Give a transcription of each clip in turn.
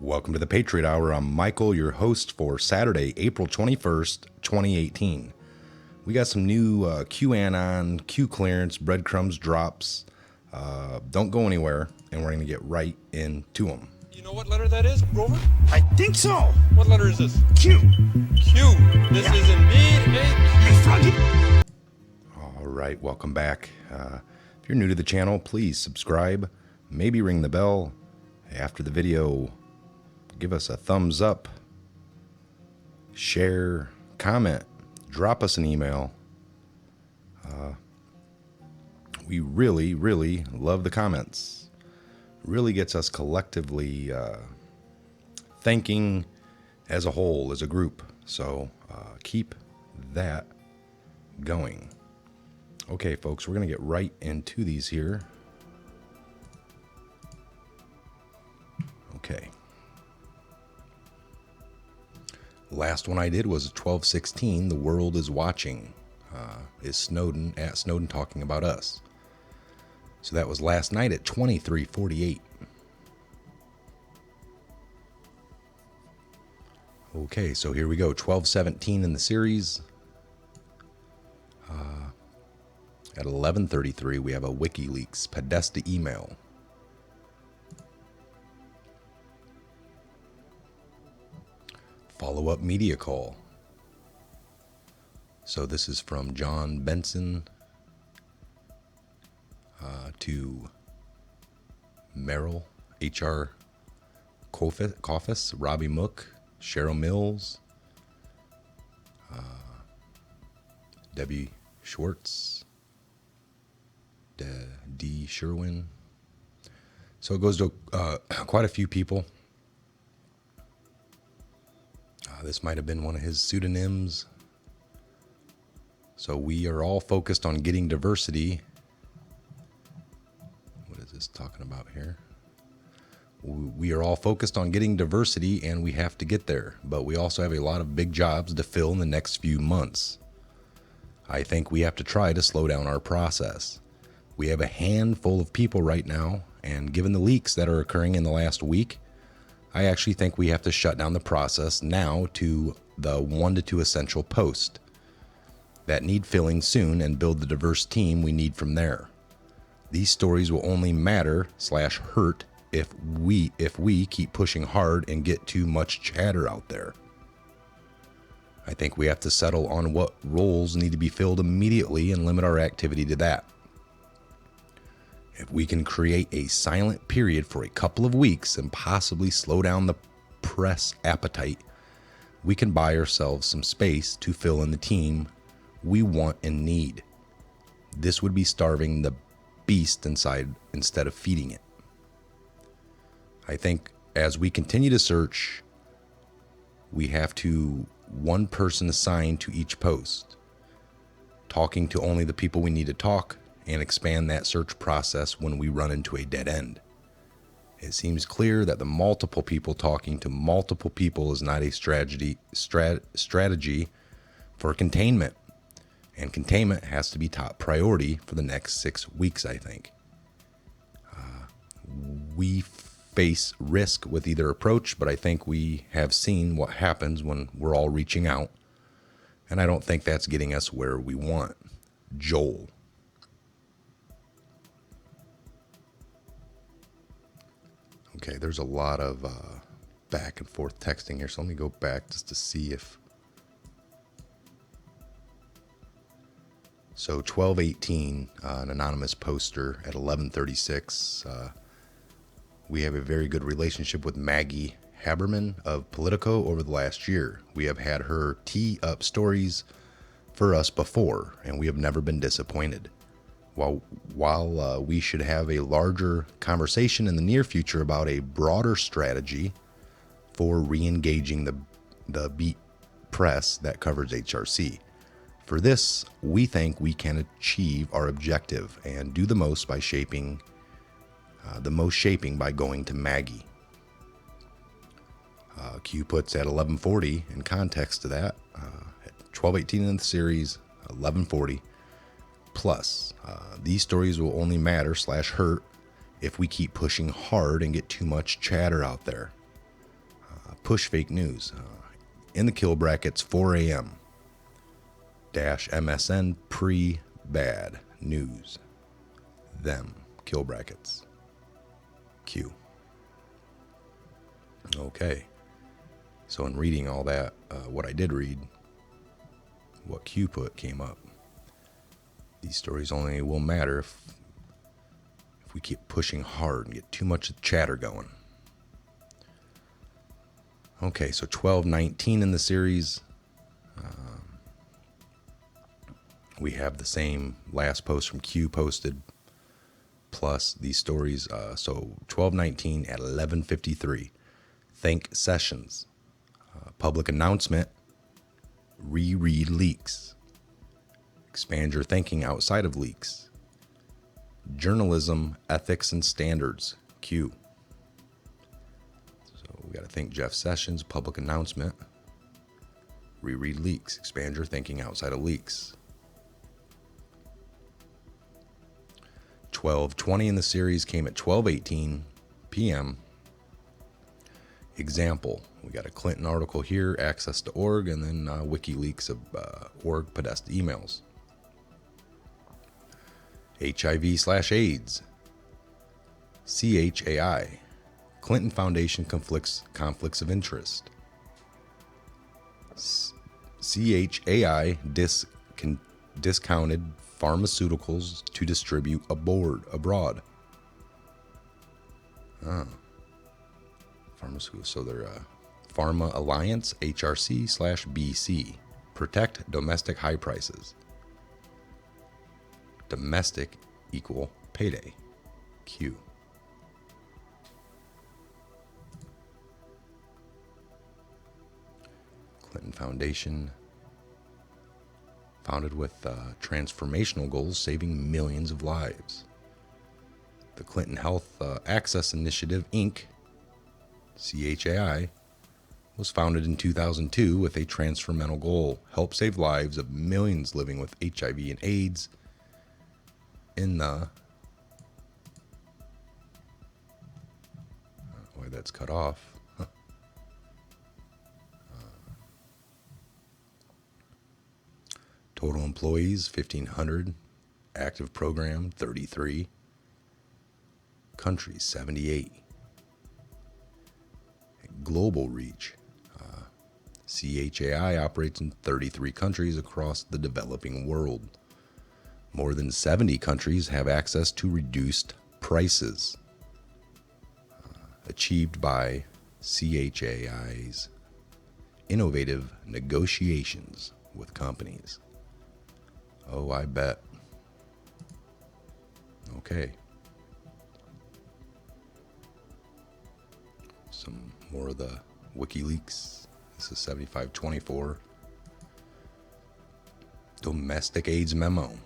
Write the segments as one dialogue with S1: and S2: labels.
S1: Welcome to the Patriot Hour. I'm Michael, your host for Saturday, April 21st, 2018. We got some new QAnon, Q clearance, breadcrumbs, drops. Don't go anywhere, and we're going to get right into them.
S2: You know what letter that is, Grover?
S3: I think so.
S2: What letter is this?
S3: Q.
S2: Q. This is indeed a Q.
S1: All right, welcome back. If you're new to the channel, please subscribe, maybe ring the bell. After the video, give us a thumbs up, share, comment, drop us an email. We really, really love the comments. Really gets us collectively thinking as a whole, as a group. So keep that going. Okay, folks, we're going to get right into these here. Okay. Last one I did was 12/16. The world is watching. Is Snowden at Snowden talking about us? So that was last night at 23:48. Okay, so here we go. 12/17 in the series. At 11:33, we have a WikiLeaks Podesta email. Follow-up media call. So this is from John Benson to Merrill, H.R. Coffis, Robbie Mook, Cheryl Mills, Debbie Schwartz, D. Sherwin. So it goes to quite a few people. This might have been one of his pseudonyms. So we are all focused on getting diversity. What is this talking about here? We are all focused on getting diversity, and we have to get there. But we also have a lot of big jobs to fill in the next few months. I think we have to try to slow down our process. We have a handful of people right now, and given the leaks that are occurring in the last week, I actually think we have to shut down the process now to the 1 to 2 essential posts that need filling soon and build the diverse team we need from there. These stories will only matter/hurt if we keep pushing hard and get too much chatter out there. I think we have to settle on what roles need to be filled immediately and limit our activity to that. If we can create a silent period for a couple of weeks and possibly slow down the press appetite, we can buy ourselves some space to fill in the team we want and need. This would be starving the beast inside instead of feeding it. I think as we continue to search, we have to one person assigned to each post, talking to only the people we need to talk, and expand that search process when we run into a dead end. It seems clear that the multiple people talking to multiple people is not a strategy for containment, and containment has to be top priority for the next 6 weeks, I think. We face risk with either approach, but I think we have seen what happens when we're all reaching out, and I don't think that's getting us where we want. Joel. Okay, there's a lot of back and forth texting here, so let me go back just to see if... So 12/18, an anonymous poster at 11:36. We have a very good relationship with Maggie Haberman of Politico over the last year. We have had her tee up stories for us before, and we have never been disappointed. While we should have a larger conversation in the near future about a broader strategy for re-engaging the beat press that covers HRC. For this, we think we can achieve our objective and do the most by shaping by going to Maggie. Q puts at 11:40 in context to that, at 12:18 in the series, 11:40. Plus, these stories will only matter/hurt if we keep pushing hard and get too much chatter out there. push fake news. In the kill brackets, 4 a.m. dash MSN pre-bad news. Them. Kill brackets. Q. Okay. So in reading all that, what I did read, what Q put came up. These stories only will matter if we keep pushing hard and get too much chatter going. Okay, so 12:19 in the series. We have the same last post from Q posted, plus these stories. So 12:19 at 11:53. Thank Sessions. Public announcement. Reread leaks. Expand your thinking outside of leaks. Journalism, ethics, and standards. Q. So we got to thank Jeff Sessions. Public announcement. Reread leaks. Expand your thinking outside of leaks. 12:20 in the series came at 12:18 p.m. Example. We got a Clinton article here, access to org, and then WikiLeaks of org Podesta emails. HIV/AIDS. CHAI. Clinton Foundation conflicts of interest. CHAI discounted pharmaceuticals to distribute abroad. Pharmaceuticals. So they're Pharma Alliance, HRC/BC. Protect domestic high prices. Domestic equal payday. Q. Clinton Foundation, founded with transformational goals, saving millions of lives. The Clinton Health Access Initiative, Inc., CHAI, was founded in 2002 with a transformational goal: help save lives of millions living with HIV and AIDS in the... why that's cut off. Total employees, 1,500. Active program, 33. Countries, 78. Global reach. CHAI operates in 33 countries across the developing world. More than 70 countries have access to reduced prices, achieved by CHAI's innovative negotiations with companies. Oh, I bet. Okay. Some more of the WikiLeaks. This is 7524. Domestic AIDS memo.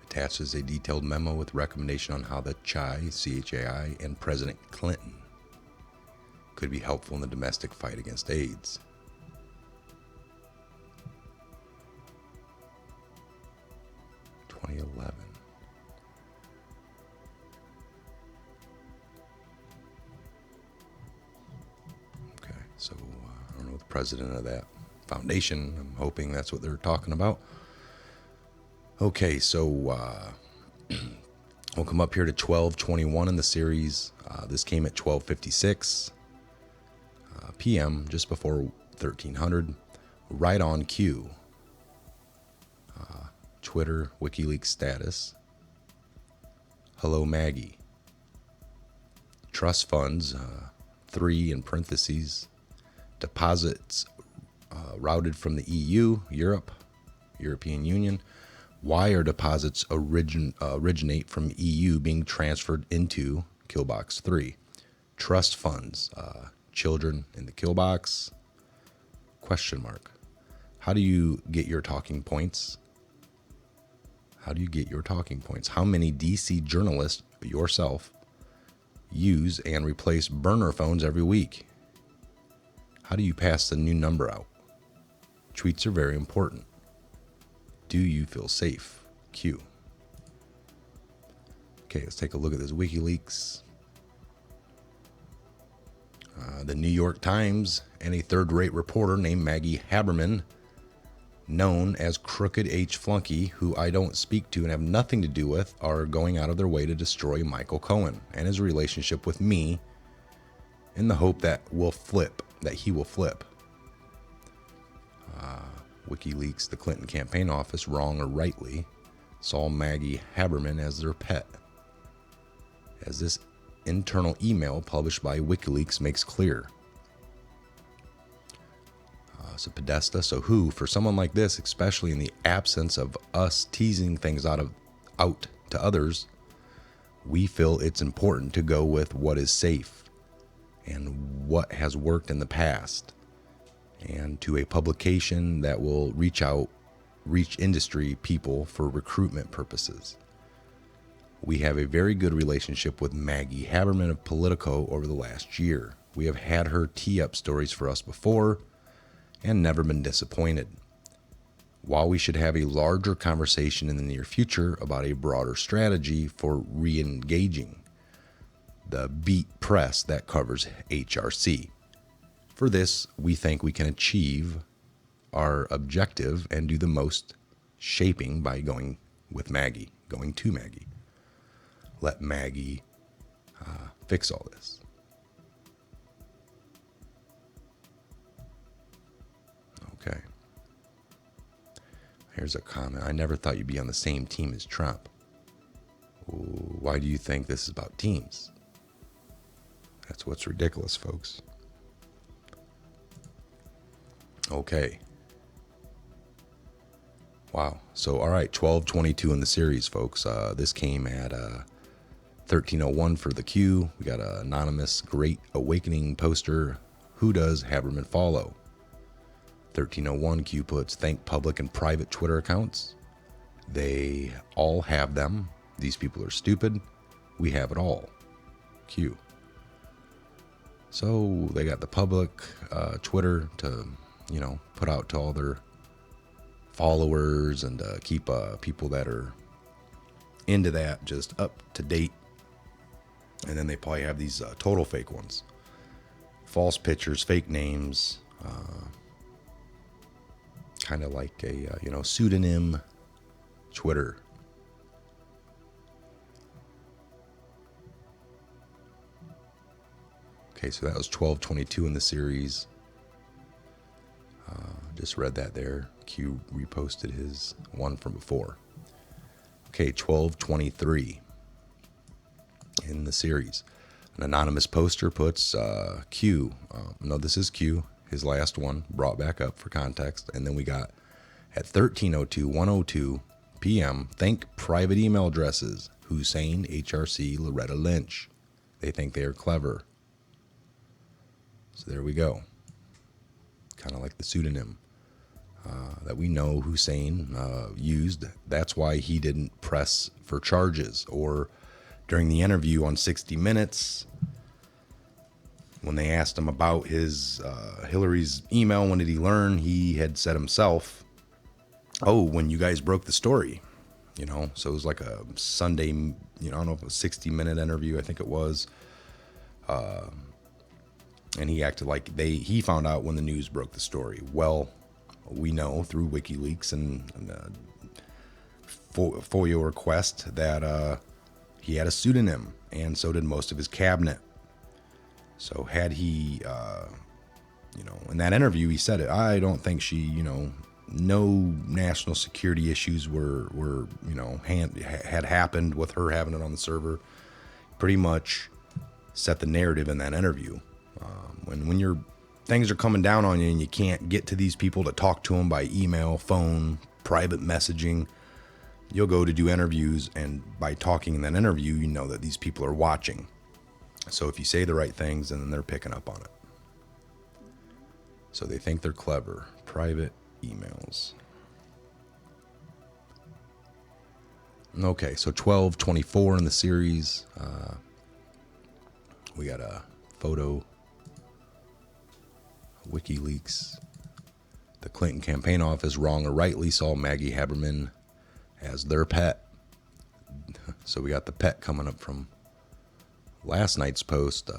S1: Attaches a detailed memo with recommendation on how the CHAI, and President Clinton could be helpful in the domestic fight against AIDS. Okay, so I don't know the president of that foundation. I'm hoping that's what they're talking about. Okay, so we'll come up here to 12:21 in the series. This came at 12:56 p.m., just before 1300. Right on cue. Twitter, WikiLeaks status. Hello, Maggie. Trust funds, 3 in parentheses. Deposits routed from the EU, European Union. Why are deposits originate from EU being transferred into Killbox 3? Trust funds, children in the Killbox, ? How do you get your talking points? How do you get your talking points? How many DC journalists, yourself, use and replace burner phones every week? How do you pass the new number out? Tweets are very important. Do you feel safe? Q. Okay, let's take a look at this WikiLeaks. The New York Times and a third-rate reporter named Maggie Haberman, known as Crooked H. Flunky, who I don't speak to and have nothing to do with, are going out of their way to destroy Michael Cohen and his relationship with me in the hope that he will flip. WikiLeaks, the Clinton campaign office, wrong or rightly, saw Maggie Haberman as their pet. As this internal email published by WikiLeaks makes clear. So Podesta, so who, for someone like this, especially in the absence of us teasing things out to others, we feel it's important to go with what is safe and what has worked in the past, and to a publication that will reach industry people for recruitment purposes. We have a very good relationship with Maggie Haberman of Politico over the last year. We have had her tee up stories for us before and never been disappointed. While we should have a larger conversation in the near future about a broader strategy for re-engaging the beat press that covers HRC. For this, we think we can achieve our objective and do the most shaping by going to Maggie. Let Maggie fix all this. Okay. Here's a comment. I never thought you'd be on the same team as Trump. Why do you think this is about teams? That's what's ridiculous, folks. Okay. Wow. So, all right, 12:22 in the series, folks. This came at 13:01 for the Q. We got an anonymous Great Awakening poster. Who does Haberman follow? 13:01 Q puts, thank public and private Twitter accounts. They all have them. These people are stupid. We have it all. Q. So they got the public Twitter to, put out to all their followers and keep people that are into that just up to date. And then they probably have these total fake ones. False pictures, fake names, kind of like a, pseudonym Twitter. Okay, so that was 12:22 in the series. Just read that there. Q reposted his one from before. Okay, 12:23 in the series. An anonymous poster puts Q. No, this is Q, his last one, brought back up for context. And then we got at 1:02 p.m., thank private email addresses, Hussein, HRC, Loretta Lynch. They think they are clever. So there we go. Kind of like the pseudonym that we know Hussein used. That's why he didn't press for charges. Or during the interview on 60 Minutes, when they asked him about his Hillary's email, when did he learn? He had said himself, when you guys broke the story. So it was like a Sunday, I don't know if it was a 60-minute interview, I think it was. And he acted like he found out when the news broke the story. Well, we know through WikiLeaks and FOIA request that he had a pseudonym, and so did most of his cabinet. So had he, in that interview, he said it. I don't think she, no national security issues were had happened with her having it on the server. Pretty much set the narrative in that interview. When your things are coming down on you and you can't get to these people to talk to them by email, phone, private messaging, you'll go to do interviews, and by talking in that interview, you know that these people are watching. So if you say the right things, then they're picking up on it. So they think they're clever. Private emails. Okay, so 12:24 in the series. We got a photo. WikiLeaks. The Clinton campaign office, wrong or rightly, saw Maggie Haberman as their pet. So we got the pet coming up from last night's post.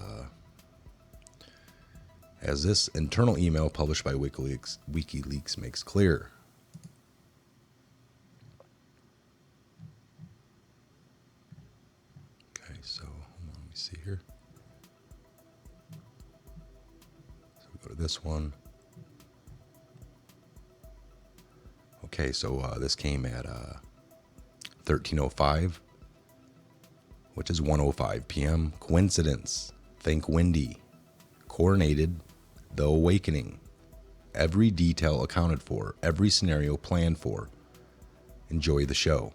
S1: as this internal email published by WikiLeaks makes clear. Okay, so hold on, let me see here. So we go to this one. Okay, so this came at 13:05, which is 1:05 p.m. Coincidence. Think windy. Coronated. The awakening. Every detail accounted for. Every scenario planned for. Enjoy the show.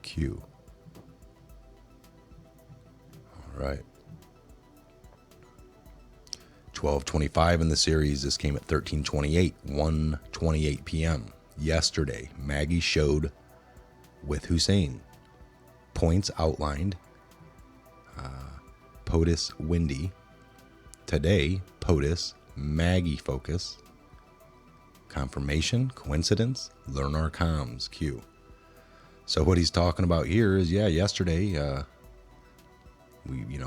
S1: Q. All right. 12:25 in the series. This came at 13:28, 1:28 p.m. Yesterday, Maggie showed with Hussein. Points outlined. POTUS windy. Today, POTUS, Maggie focus. Confirmation, coincidence, learn our comms, Q. So what he's talking about here is, yesterday,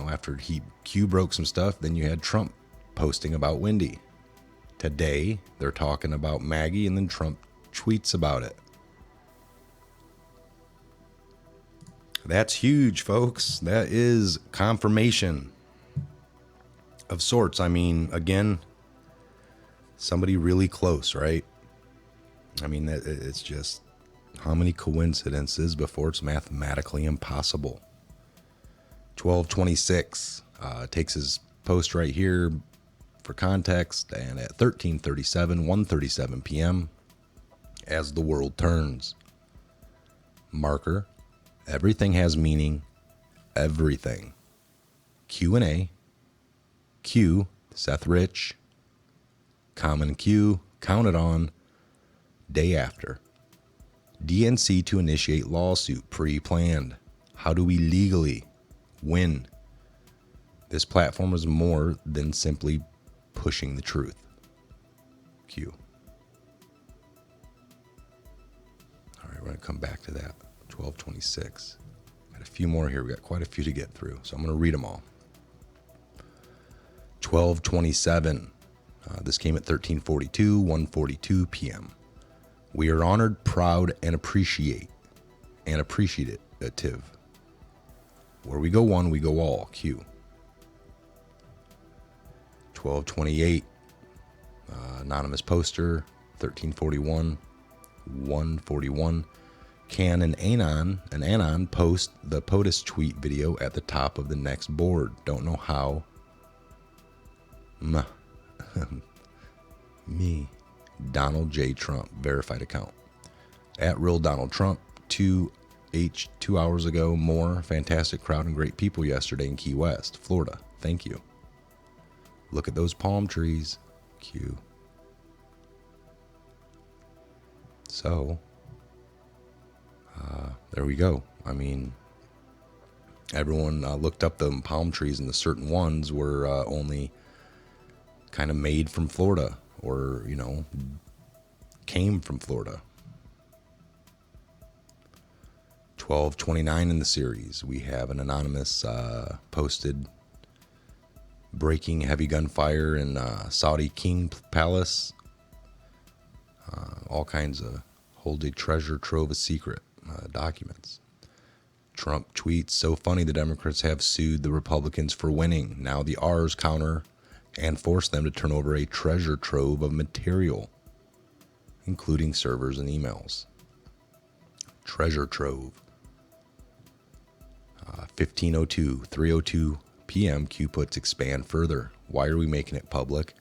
S1: after Q broke some stuff, then you had Trump posting about Wendy. Today, they're talking about Maggie, and then Trump tweets about it. That's huge, folks. That is confirmation of sorts. I mean, again, somebody really close, right? I mean, it's just how many coincidences before it's mathematically impossible. 12:26 takes his post right here for context, and at 13:37, 1:37 p.m. as the world turns. Marker. Everything has meaning. Everything. Q&A. Q. Seth Rich. Common Q. Counted on. Day after. DNC to initiate lawsuit. Pre-planned. How do we legally win? This platform is more than simply pushing the truth. Q. All right, we're going to come back to that. 12:26. Got a few more here. We got quite a few to get through, so I'm going to read them all. 12:27. This came at 13:42, 1:42 p.m. We are honored, proud, and appreciative. Where we go one, we go all. Q. 12:28. Anonymous poster. 13:41, 1:41. Can an Anon post the POTUS tweet video at the top of the next board? Don't know how. Me. Donald J. Trump, verified account. At real Donald Trump, 2 hours ago, more. Fantastic crowd and great people yesterday in Key West, Florida. Thank you. Look at those palm trees. Q. So, there we go. I mean, everyone looked up the palm trees, and the certain ones were only kind of made from Florida, or, came from Florida. 12:29 in the series, we have an anonymous posted breaking heavy gunfire in Saudi King Palace. All kinds of hold a treasure trove of secret documents. Trump tweets, so funny the Democrats have sued the Republicans for winning. Now the R's counter and force them to turn over a treasure trove of material, including servers and emails. Treasure trove. 15:02, 3:02 p.m. Q puts expand further. Why are we making it public?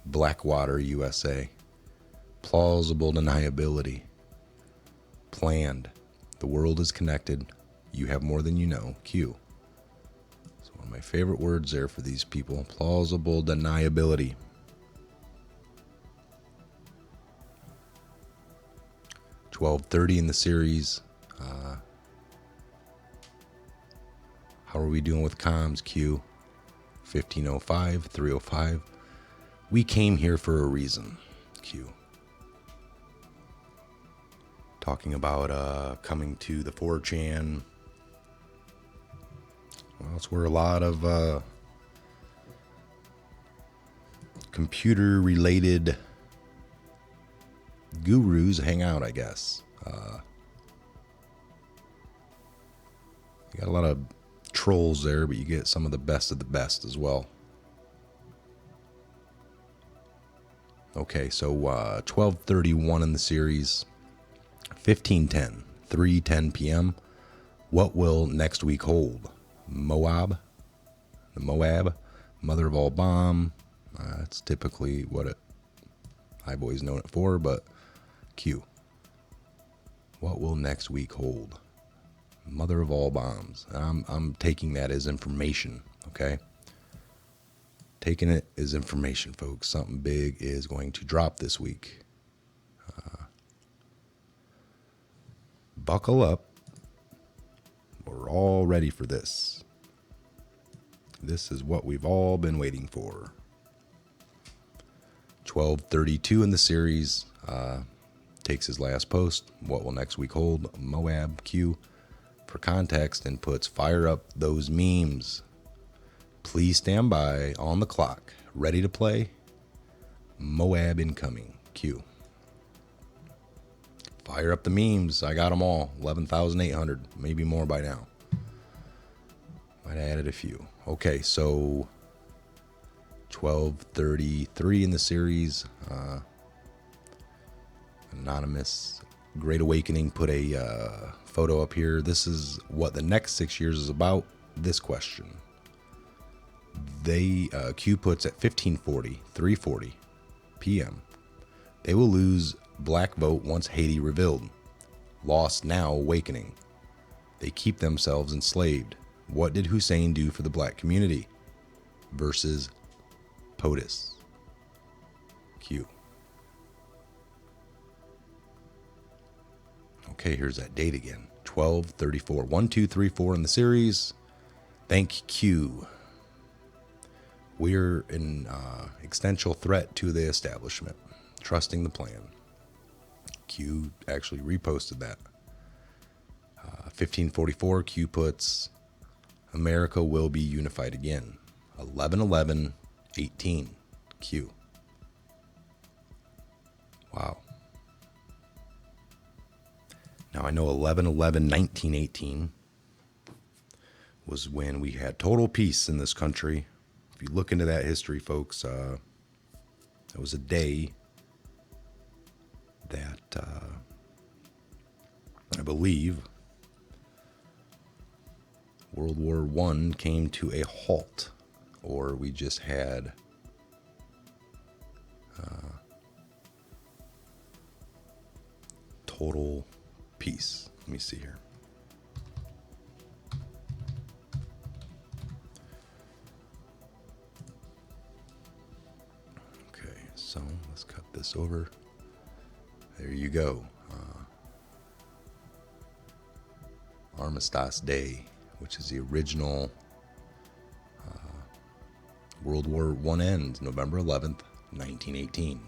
S1: Blackwater, USA. Plausible deniability. Planned. The world is connected. You have more than you know. Q. It's one of my favorite words there for these people. Plausible deniability. $12:30 in the series. How are we doing with comms? Q. 15:05, 3:05. We came here for a reason. Q. Talking about coming to the 4chan. Well, it's where a lot of computer related gurus hang out, I guess. You got a lot of trolls there, but you get some of the best as well. Okay, so 12:31 in the series, 15:10, 3:10 p.m. What will next week hold? Moab, the Moab, mother of all bomb. That's typically what I've always known it for, but Q. What will next week hold? Mother of all bombs. I'm taking that as information, okay? Taking it as information, folks. Something big is going to drop this week. Buckle up. We're all ready for this. This is what we've all been waiting for. 12:32 in the series. Takes his last post. What will next week hold? Moab Q. For context, and puts fire up those memes. Please stand by on the clock. Ready to play? Moab incoming. Q. Fire up the memes. I got them all. 11,800. Maybe more by now. Might have added a few. Okay, so 12:33 in the series. Anonymous Great Awakening put a photo up here. This is what the next 6 years is about. This question. They Q puts at 15:40, 3:40 p.m. They will lose black vote once Haiti revealed. Lost now awakening. They keep themselves enslaved. What did Hussein do for the black community? Versus POTUS. Q. Okay, here's that date again. 12:34. 1, 2, 3, 4 in the series. Thank Q. We're an existential threat to the establishment. Trusting the plan. Q actually reposted that. 15:44. Q puts, America will be unified again. 11/11/18. Q. Wow. Now I know 11/11/1918 was when we had total peace in this country. If you look into that history, folks, it was a day that I believe World War I came to a halt, or we just had total peace. Let me see here. Okay, so let's cut this over. There you go. Armistice Day, which is the original World War I end, November 11th, 1918.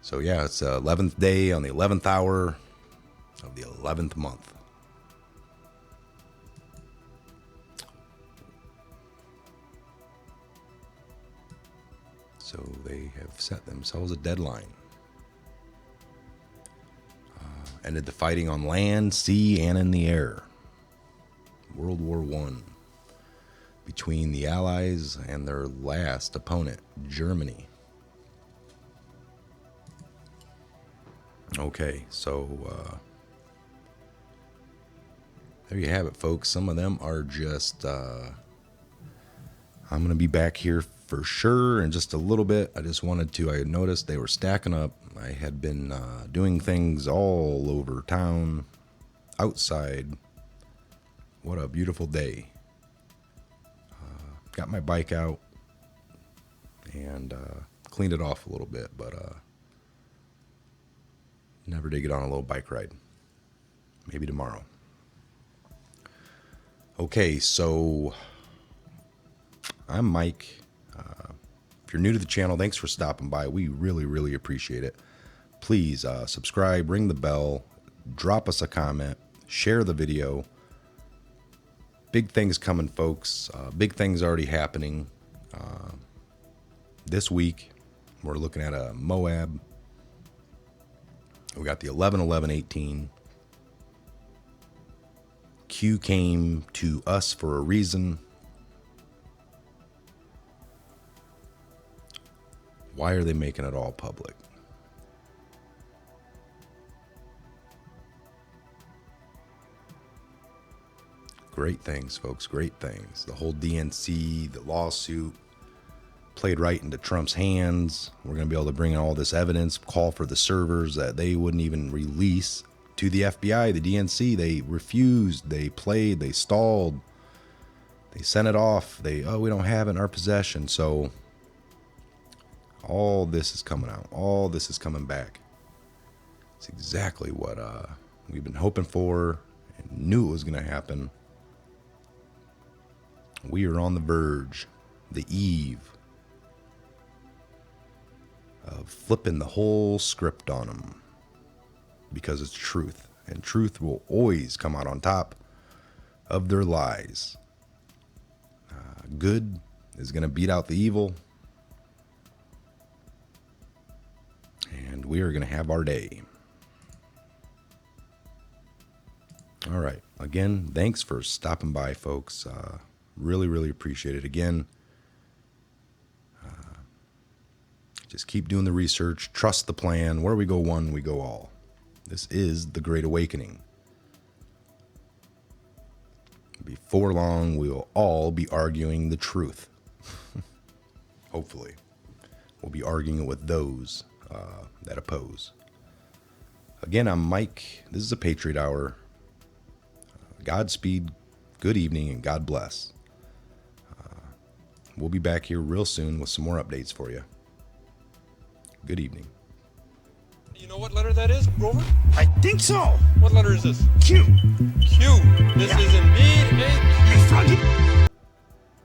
S1: So yeah, it's 11th day on the 11th hour of the 11th month. So they have set themselves a deadline. Ended the fighting on land, sea, and in the air. World War I. Between the Allies and their last opponent, Germany. Okay, so there you have it, folks. Some of them are just, I'm going to be back here for sure in just a little bit. I had noticed they were stacking up. I had been doing things all over town, outside. What a beautiful day. Got my bike out and cleaned it off a little bit, but never did get on a little bike ride. Maybe tomorrow. Okay, so I'm Mike. If you're new to the channel, thanks for stopping by. We really, really appreciate it. Please subscribe, ring the bell, drop us a comment, share the video. Big things coming, folks. Big things already happening. this week, we're looking at a Moab. We got the 11-11-18. Q came to us for a reason. Why are they making it all public? Great things, folks. Great things. The whole DNC, the lawsuit played right into Trump's hands. We're going to be able to bring in all this evidence, call for the servers that they wouldn't even release to the FBI, the DNC. They refused. They played. They stalled. They sent it off. We don't have it in our possession. So all this is coming out. All this is coming back. It's exactly what we've been hoping for and knew it was going to happen. We are on the verge, the eve of flipping the whole script on them, because it's truth, and truth will always come out on top of their lies. Good is going to beat out the evil, and we are going to have our day. All right. Again, thanks for stopping by, folks. Really, really appreciate it. Again, just keep doing the research. Trust the plan. Where we go one, we go all. This is the Great Awakening. Before long, we will all be arguing the truth. Hopefully. We'll be arguing it with those that oppose. Again, I'm Mike. This is a Patriot Hour. Godspeed, good evening, and God bless. We'll be back here real soon with some more updates for you. Good evening.
S2: You know what letter that is, Grover?
S3: I think so.
S2: What letter is this?
S3: Q.